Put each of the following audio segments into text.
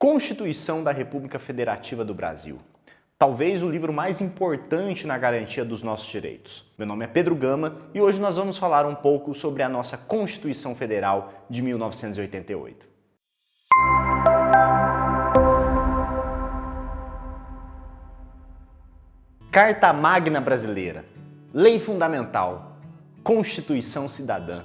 Constituição da República Federativa do Brasil. Talvez o livro mais importante na garantia dos nossos direitos. Meu nome é Pedro Gama e hoje nós vamos falar um pouco sobre a nossa Constituição Federal de 1988. Carta Magna Brasileira, Lei Fundamental, Constituição Cidadã.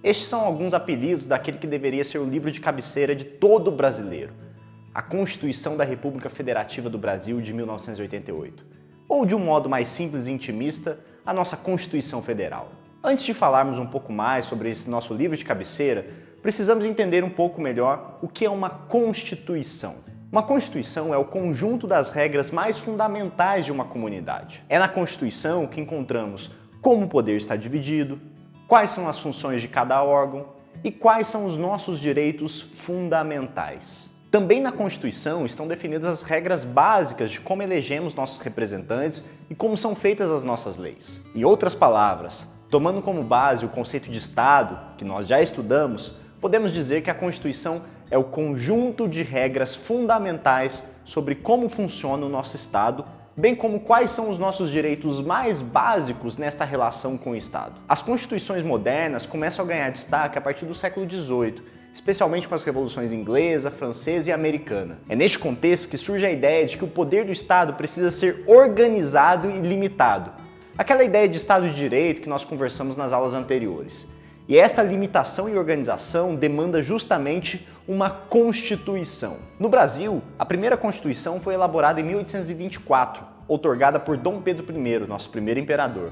Estes são alguns apelidos daquele que deveria ser o livro de cabeceira de todo brasileiro. A Constituição da República Federativa do Brasil de 1988. Ou, de um modo mais simples e intimista, a nossa Constituição Federal. Antes de falarmos um pouco mais sobre esse nosso livro de cabeceira, precisamos entender um pouco melhor o que é uma Constituição. Uma Constituição é o conjunto das regras mais fundamentais de uma comunidade. É na Constituição que encontramos como o poder está dividido, quais são as funções de cada órgão e quais são os nossos direitos fundamentais. Também na Constituição estão definidas as regras básicas de como elegemos nossos representantes e como são feitas as nossas leis. Em outras palavras, tomando como base o conceito de Estado, que nós já estudamos, podemos dizer que a Constituição é o conjunto de regras fundamentais sobre como funciona o nosso Estado, bem como quais são os nossos direitos mais básicos nesta relação com o Estado. As constituições modernas começam a ganhar destaque a partir do século XVIII, especialmente com as revoluções inglesa, francesa e americana. É neste contexto que surge a ideia de que o poder do Estado precisa ser organizado e limitado. Aquela ideia de Estado de Direito que nós conversamos nas aulas anteriores. E essa limitação e organização demanda justamente uma Constituição. No Brasil, a primeira Constituição foi elaborada em 1824, outorgada por Dom Pedro I, nosso primeiro imperador.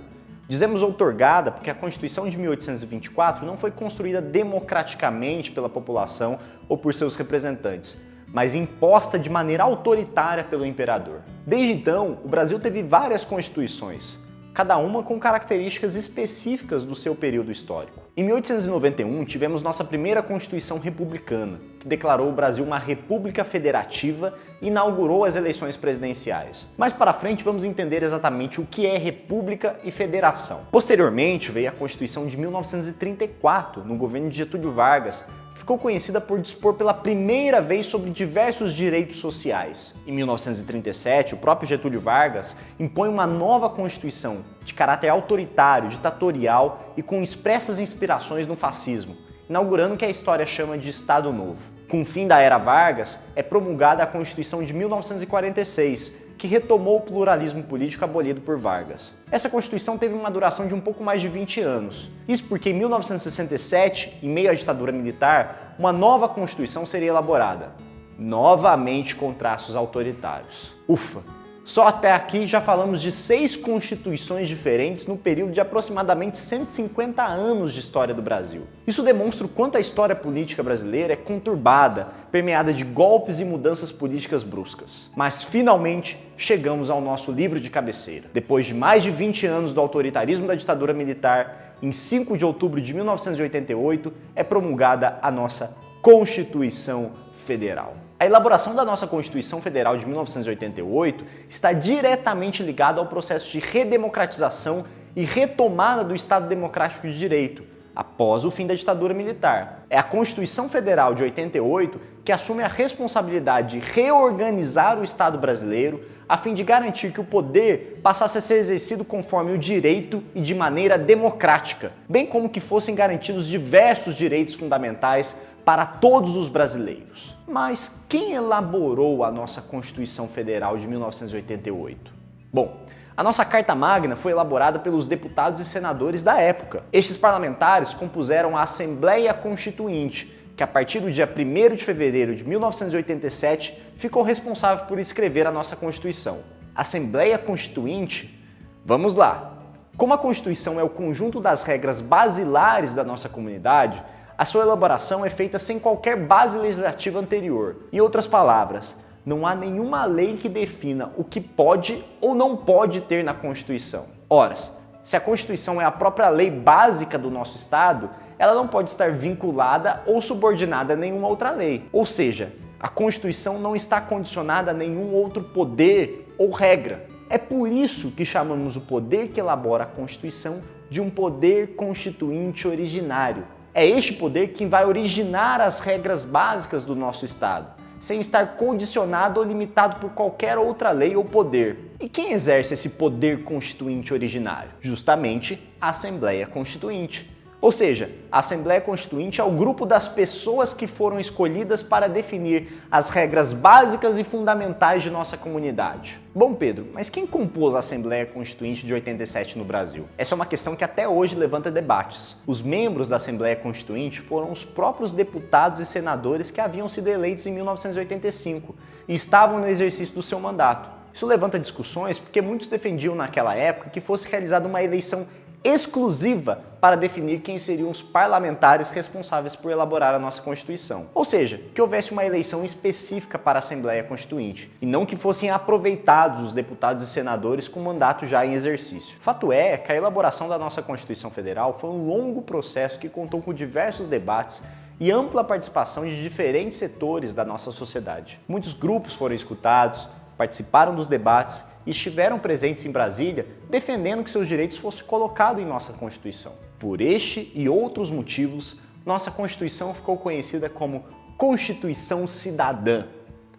Dizemos outorgada porque a Constituição de 1824 não foi construída democraticamente pela população ou por seus representantes, mas imposta de maneira autoritária pelo imperador. Desde então, o Brasil teve várias constituições, cada uma com características específicas do seu período histórico. Em 1891, tivemos nossa primeira Constituição republicana, que declarou o Brasil uma república federativa e inaugurou as eleições presidenciais. Mais para frente, vamos entender exatamente o que é república e federação. Posteriormente, veio a Constituição de 1934, no governo de Getúlio Vargas, que ficou conhecida por dispor pela primeira vez sobre diversos direitos sociais. Em 1937, o próprio Getúlio Vargas impõe uma nova Constituição de caráter autoritário, ditatorial e com expressas inspirações no fascismo, inaugurando o que a história chama de Estado Novo. Com o fim da era Vargas, é promulgada a Constituição de 1946, que retomou o pluralismo político abolido por Vargas. Essa Constituição teve uma duração de um pouco mais de 20 anos. Isso porque em 1967, em meio à ditadura militar, uma nova Constituição seria elaborada, novamente com traços autoritários. Ufa! Só até aqui já falamos de 6 constituições diferentes no período de aproximadamente 150 anos de história do Brasil. Isso demonstra o quanto a história política brasileira é conturbada, permeada de golpes e mudanças políticas bruscas. Mas finalmente chegamos ao nosso livro de cabeceira. Depois de mais de 20 anos do autoritarismo da ditadura militar, em 5 de outubro de 1988 é promulgada a nossa Constituição Federal. A elaboração da nossa Constituição Federal de 1988 está diretamente ligada ao processo de redemocratização e retomada do Estado Democrático de Direito, após o fim da ditadura militar. É a Constituição Federal de 88 que assume a responsabilidade de reorganizar o Estado brasileiro a fim de garantir que o poder passasse a ser exercido conforme o direito e de maneira democrática, bem como que fossem garantidos diversos direitos fundamentais para todos os brasileiros. Mas quem elaborou a nossa Constituição Federal de 1988? Bom, a nossa Carta Magna foi elaborada pelos deputados e senadores da época. Estes parlamentares compuseram a Assembleia Constituinte, que a partir do dia 1º de fevereiro de 1987 ficou responsável por escrever a nossa Constituição. Assembleia Constituinte? Vamos lá! Como a Constituição é o conjunto das regras basilares da nossa comunidade, a sua elaboração é feita sem qualquer base legislativa anterior. Em outras palavras, não há nenhuma lei que defina o que pode ou não pode ter na Constituição. Ora, se a Constituição é a própria lei básica do nosso Estado, ela não pode estar vinculada ou subordinada a nenhuma outra lei. Ou seja, a Constituição não está condicionada a nenhum outro poder ou regra. É por isso que chamamos o poder que elabora a Constituição de um poder constituinte originário. É este poder quem vai originar as regras básicas do nosso Estado, sem estar condicionado ou limitado por qualquer outra lei ou poder. E quem exerce esse poder constituinte originário? Justamente a Assembleia Constituinte. Ou seja, a Assembleia Constituinte é o grupo das pessoas que foram escolhidas para definir as regras básicas e fundamentais de nossa comunidade. Bom, Pedro, mas quem compôs a Assembleia Constituinte de 87 no Brasil? Essa é uma questão que até hoje levanta debates. Os membros da Assembleia Constituinte foram os próprios deputados e senadores que haviam sido eleitos em 1985 e estavam no exercício do seu mandato. Isso levanta discussões porque muitos defendiam naquela época que fosse realizada uma eleição exclusiva para definir quem seriam os parlamentares responsáveis por elaborar a nossa Constituição. Ou seja, que houvesse uma eleição específica para a Assembleia Constituinte e não que fossem aproveitados os deputados e senadores com mandato já em exercício. Fato é que a elaboração da nossa Constituição Federal foi um longo processo que contou com diversos debates e ampla participação de diferentes setores da nossa sociedade. Muitos grupos foram escutados, participaram dos debates e estiveram presentes em Brasília defendendo que seus direitos fossem colocados em nossa Constituição. Por este e outros motivos, nossa Constituição ficou conhecida como Constituição Cidadã,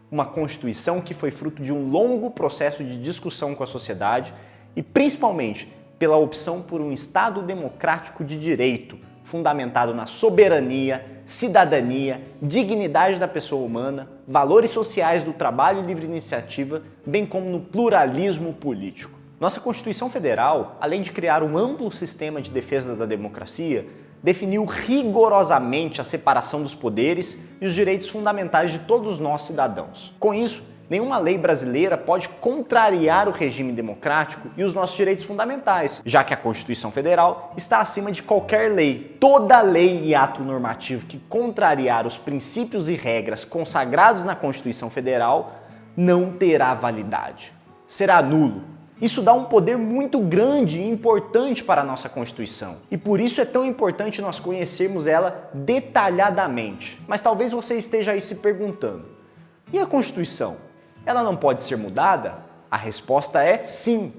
uma Constituição que foi fruto de um longo processo de discussão com a sociedade e principalmente pela opção por um Estado democrático de direito, fundamentado na soberania, cidadania, dignidade da pessoa humana, valores sociais do trabalho e livre iniciativa, bem como no pluralismo político. Nossa Constituição Federal, além de criar um amplo sistema de defesa da democracia, definiu rigorosamente a separação dos poderes e os direitos fundamentais de todos nós cidadãos. Com isso, nenhuma lei brasileira pode contrariar o regime democrático e os nossos direitos fundamentais, já que a Constituição Federal está acima de qualquer lei. Toda lei e ato normativo que contrariar os princípios e regras consagrados na Constituição Federal não terá validade. Será nulo. Isso dá um poder muito grande e importante para a nossa Constituição. E por isso é tão importante nós conhecermos ela detalhadamente. Mas talvez você esteja aí se perguntando: e a Constituição? Ela não pode ser mudada? A resposta é sim.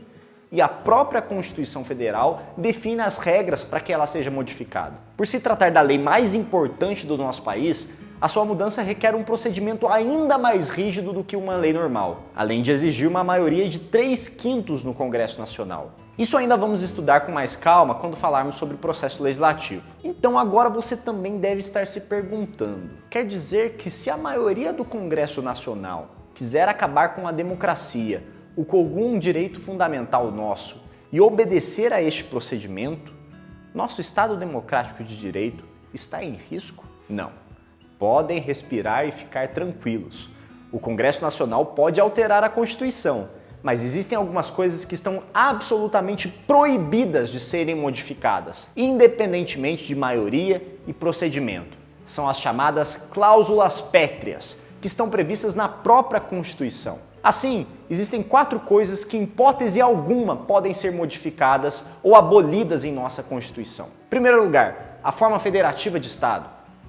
E a própria Constituição Federal define as regras para que ela seja modificada. Por se tratar da lei mais importante do nosso país, a sua mudança requer um procedimento ainda mais rígido do que uma lei normal, além de exigir uma maioria de 3/5 no Congresso Nacional. Isso ainda vamos estudar com mais calma quando falarmos sobre o processo legislativo. Então agora você também deve estar se perguntando: quer dizer que se a maioria do Congresso Nacional quiser acabar com a democracia ou com algum direito fundamental nosso e obedecer a este procedimento, nosso Estado democrático de direito está em risco? Não. Podem respirar e ficar tranquilos. O Congresso Nacional pode alterar a Constituição, mas existem algumas coisas que estão absolutamente proibidas de serem modificadas, independentemente de maioria e procedimento. São as chamadas cláusulas pétreas, que estão previstas na própria Constituição. Assim, existem 4 coisas que, em hipótese alguma, podem ser modificadas ou abolidas em nossa Constituição. Em primeiro lugar, a forma federativa de Estado.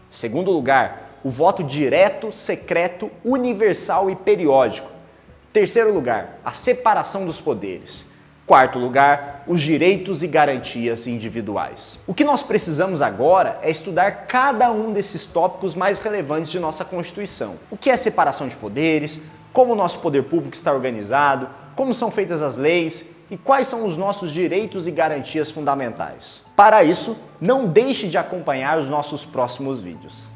Em segundo lugar, o voto direto, secreto, universal e periódico. Em terceiro lugar, a separação dos poderes. Quarto lugar, os direitos e garantias individuais. O que nós precisamos agora é estudar cada um desses tópicos mais relevantes de nossa Constituição. O que é separação de poderes, como o nosso poder público está organizado, como são feitas as leis e quais são os nossos direitos e garantias fundamentais. Para isso, não deixe de acompanhar os nossos próximos vídeos.